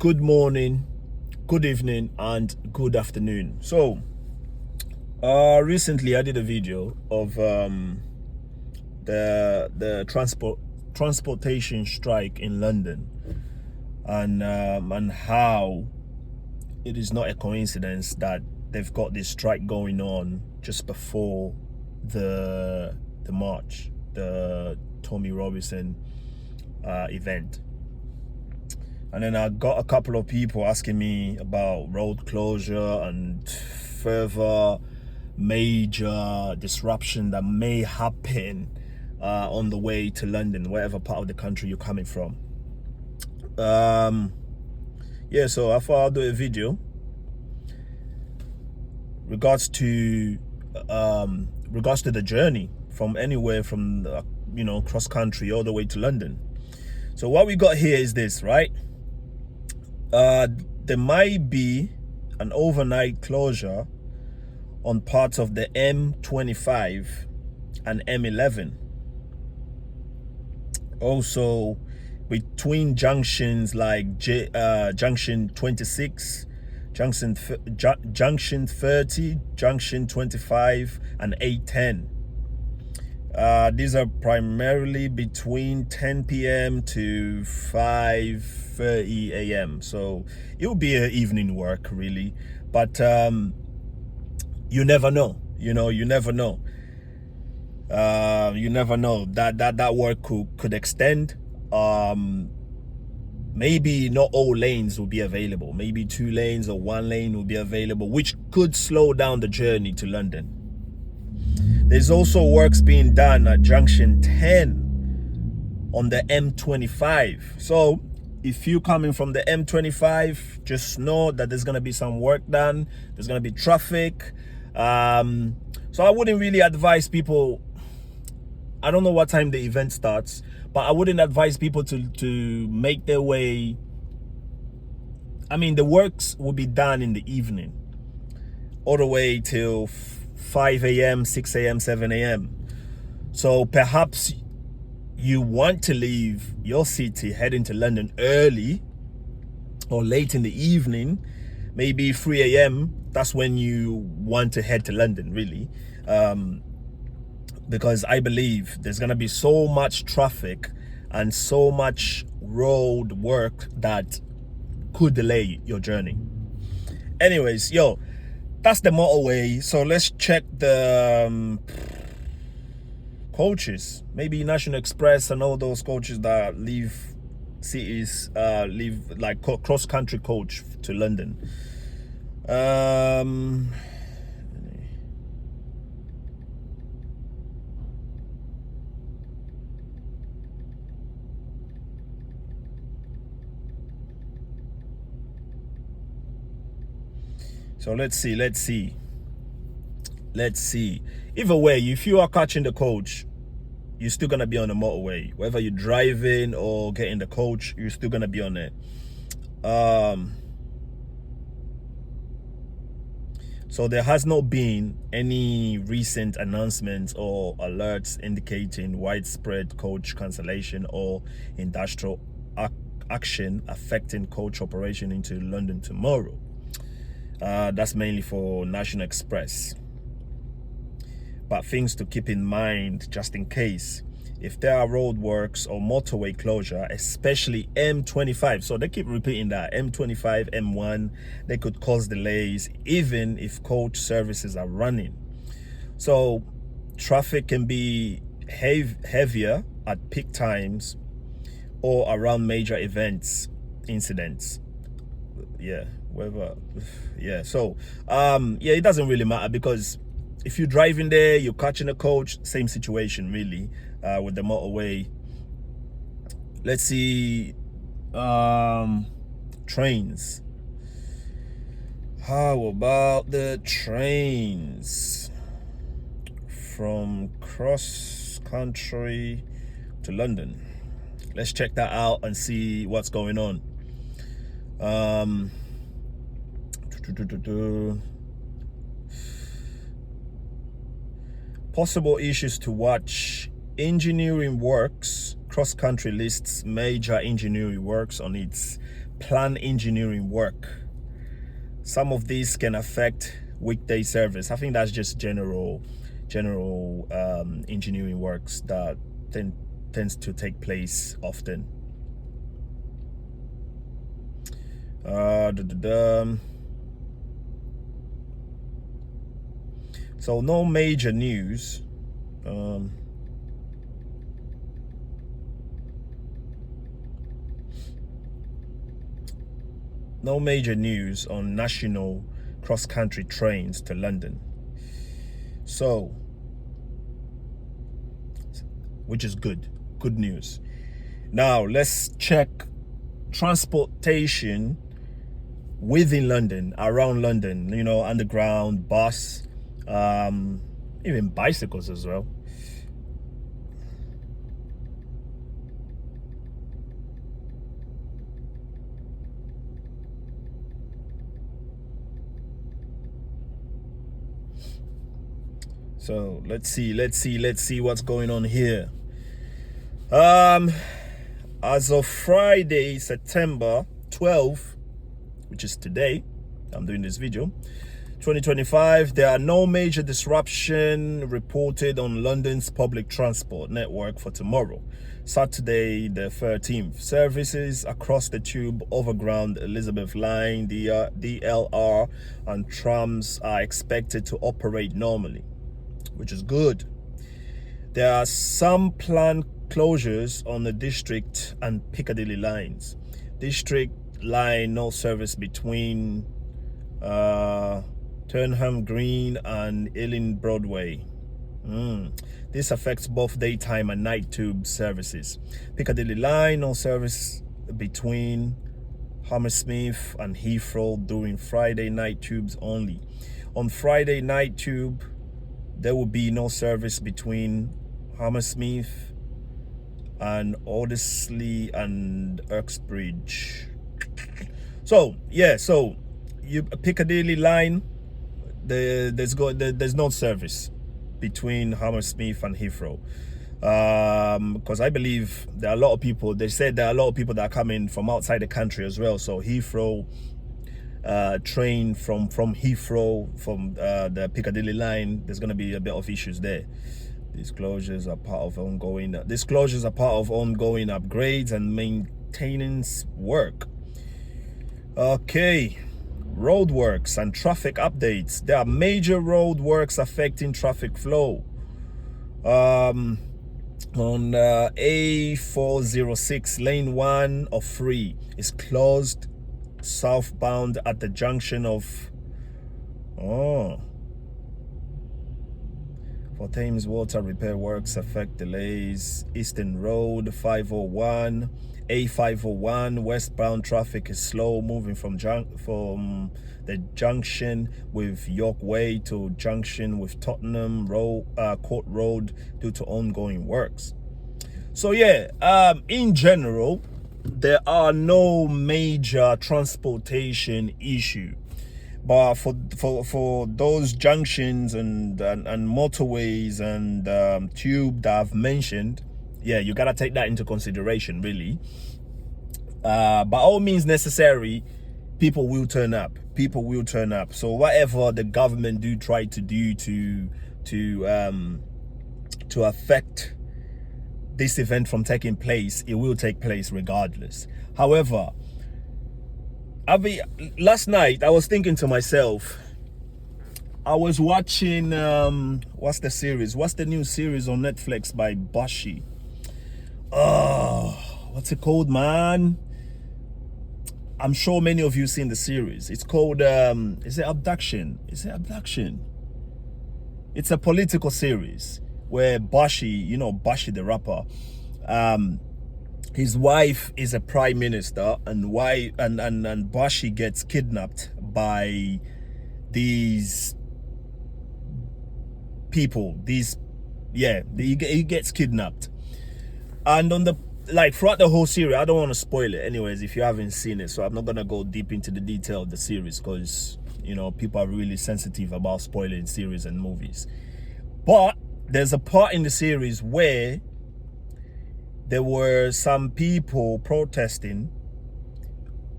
Good morning, good evening, and good afternoon. So, recently I did a video of the transportation strike in London, and how it is not a coincidence that they've got this strike going on just before the march, the Tommy Robinson event. And then I got a couple of people asking me about road closure and further major disruption that may happen on the way to London, whatever part of the country you're coming from. Yeah, so I thought I'll do a video regards to the journey from anywhere from cross country all the way to London. So what we got here is this, right? There might be an overnight closure on parts of the M25 and M11. Also, between junctions like junction 26, junction 30, junction 25, and A10. These are primarily between 10 p.m. to 5:30 a.m. So it will be an evening work, really. But you never know. You never know. You never know that work could extend. Maybe not all lanes will be available. Maybe 2 lanes or 1 lane will be available, which could slow down the journey to London. There's also works being done at junction 10 on the M25. So if you're coming from the M25, just know that there's going to be some work done. There's going to be traffic. So I wouldn't really advise people. I don't know what time the event starts, but I wouldn't advise people to make their way. I mean, the works will be done in the evening, all the way till 5 a.m., 6 a.m., 7 a.m. So perhaps you want to leave your city heading to London early or late in the evening, maybe 3 a.m. That's when you want to head to London, really. Because I believe there's going to be so much traffic and so much road work that could delay your journey. Anyways, that's the motorway. So let's check the coaches. Maybe National Express and all those coaches that leave cities, leave like cross-country coach to London. So let's see. Either way, if you are catching the coach, you're still gonna be on the motorway. Whether you're driving or getting the coach, you're still gonna be on it. So there has not been any recent announcements or alerts indicating widespread coach cancellation or industrial action affecting coach operation into London tomorrow. That's mainly for National Express. But things to keep in mind just in case. If there are roadworks or motorway closure, especially M25, so they keep repeating that, M25, M1, they could cause delays even if coach services are running. So traffic can be heavier at peak times or around major events, incidents. So it doesn't really matter, because if you're driving there, you're catching a coach, same situation really with the motorway. Let's see, trains. How about the trains from cross country to London? Let's check that out and see what's going on. Possible issues to watch. Engineering works. Cross-country lists major engineering works on its plan engineering work. Some of these can affect weekday service. I think that's just general engineering works that tends to take place often. So no major news. No major news on national cross-country trains to London. So, which is good news. Now let's check transportation within London, around London, you know, underground, bus, even bicycles as well. So let's see what's going on here. As of Friday, September 12th, which is today, I'm doing this video, 2025, there are no major disruption reported on London's public transport network for tomorrow, Saturday the 13th. Services across the Tube, Overground, Elizabeth Line, the DLR and trams are expected to operate normally, which is good. There are some planned closures on the District and Piccadilly lines. District line, no service between Turnham Green and Ealing Broadway. This affects both daytime and night tube services. Piccadilly line, no service between Hammersmith and Heathrow during Friday night tubes only. On Friday night tube, there will be no service between Hammersmith and Aldersley and Uxbridge. So yeah, so you Piccadilly line, there's no service between Hammersmith and Heathrow, because I believe there are a lot of people. They said there are a lot of people that are coming from outside the country as well. So Heathrow train from Heathrow, from the Piccadilly line, there's going to be a bit of issues there. Disclosures are part of ongoing upgrades and maintenance work. Okay, roadworks and traffic updates. There are major roadworks affecting traffic flow. On A406, lane 1 of 3 is closed southbound at the junction of for Thames Water repair works affect delays. Eastern Road 501, A501 westbound traffic is slow moving from the junction with York Way to junction with Tottenham Court Road due to ongoing works. So yeah, in general, there are no major transportation issue, but for those junctions and motorways and tube that I've mentioned, yeah, you gotta take that into consideration, really. By all means necessary, people will turn up. So whatever the government do try to do to affect this event from taking place, it will take place regardless. However, last night I was thinking to myself, I was watching what's the new series on Netflix by Bashi? What's it called, man? I'm sure many of you seen the series. It's called is it Abduction? It's a political series where Bashi, you know, Bashi the rapper, his wife is a prime minister, and Bashi gets kidnapped by these people. He gets kidnapped, and on the throughout the whole series, I don't want to spoil it anyways if you haven't seen it, so I'm not gonna go deep into the detail of the series, because you know people are really sensitive about spoiling series and movies. But there's a part in the series where there were some people protesting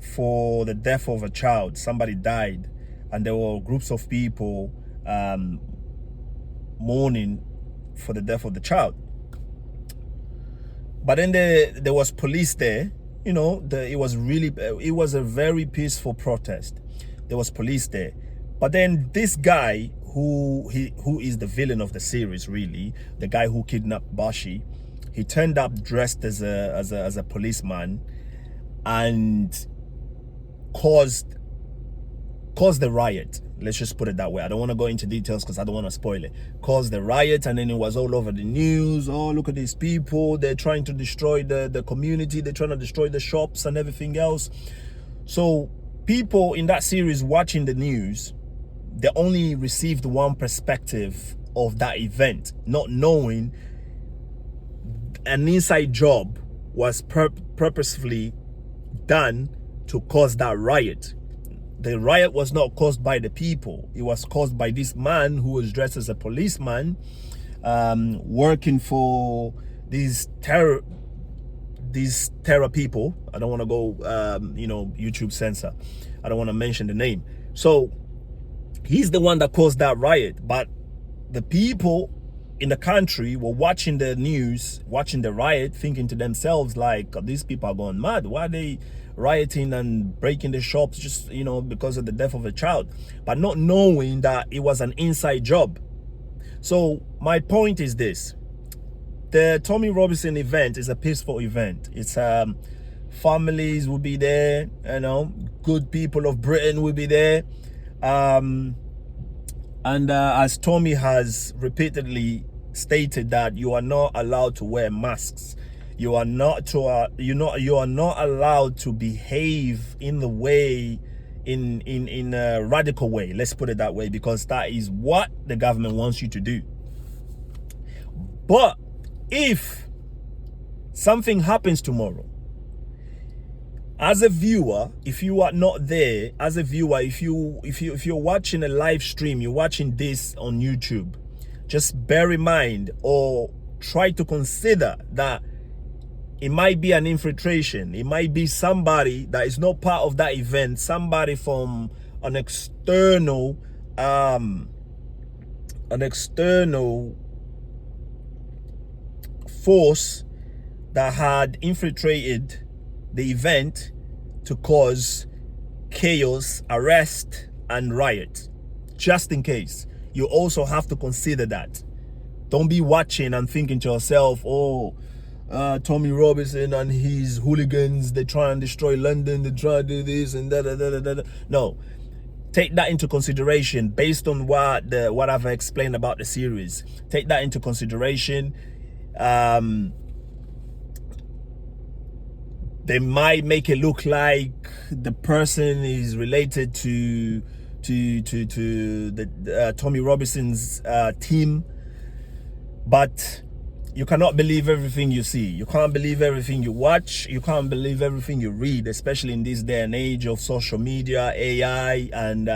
for the death of a child. Somebody died, and there were groups of people mourning for the death of the child. But then there was police there. You know, it was a very peaceful protest. There was police there. But then this guy who is the villain of the series, really, the guy who kidnapped Bashi, he turned up dressed as a policeman and caused the riot. Let's just put it that way. I don't want to go into details because I don't want to spoil it. Caused the riot, and then it was all over the news. Oh, look at these people. They're trying to destroy the community. They're trying to destroy the shops and everything else. So people in that series watching the news, they only received one perspective of that event, not knowing an inside job was purposefully done to cause that riot. The riot was not caused by the people. It was caused by this man who was dressed as a policeman, working for these terror people. I don't want to go, YouTube censor. I don't want to mention the name. So he's the one that caused that riot. But the people in the country were watching the news, watching the riot, thinking to themselves, like, these people are going mad. Why are they rioting and breaking the shops just, because of the death of a child? But not knowing that it was an inside job. So my point is this: the Tommy Robinson event is a peaceful event. It's families will be there, good people of Britain will be there, and as Tommy has repeatedly stated, that you are not allowed to wear masks. You are not allowed to behave in the way, in a radical way. Let's put it that way, because that is what the government wants you to do. But if something happens tomorrow, as a viewer, if you are not there, as a viewer, if you're watching a live stream, you're watching this on YouTube, just bear in mind, or try to consider, that it might be an infiltration. It might be somebody that is not part of that event, somebody from an external force that had infiltrated the event to cause chaos, arrest, and riot. Just in case. You also have to consider that. Don't be watching and thinking to yourself, oh, Tommy Robinson and his hooligans, they try and destroy London, they try to do this and da. No. Take that into consideration based on what I've explained about the series. Take that into consideration. They might make it look like the person is related to the Tommy Robinson's team, but you cannot believe everything you see. You can't believe everything you watch. You can't believe everything you read, especially in this day and age of social media, AI, and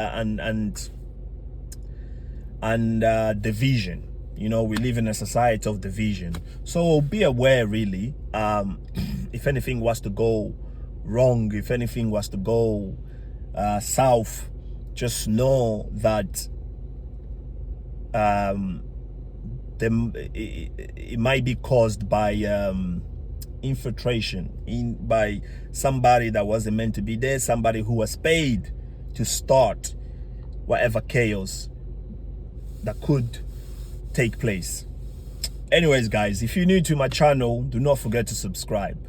division. We live in a society of division. So be aware, really. If anything was to go wrong, if anything was to go south, just know that it might be caused by infiltration, by somebody that wasn't meant to be there, somebody who was paid to start whatever chaos that could take place. Anyways, guys, if you're new to my channel, do not forget to subscribe.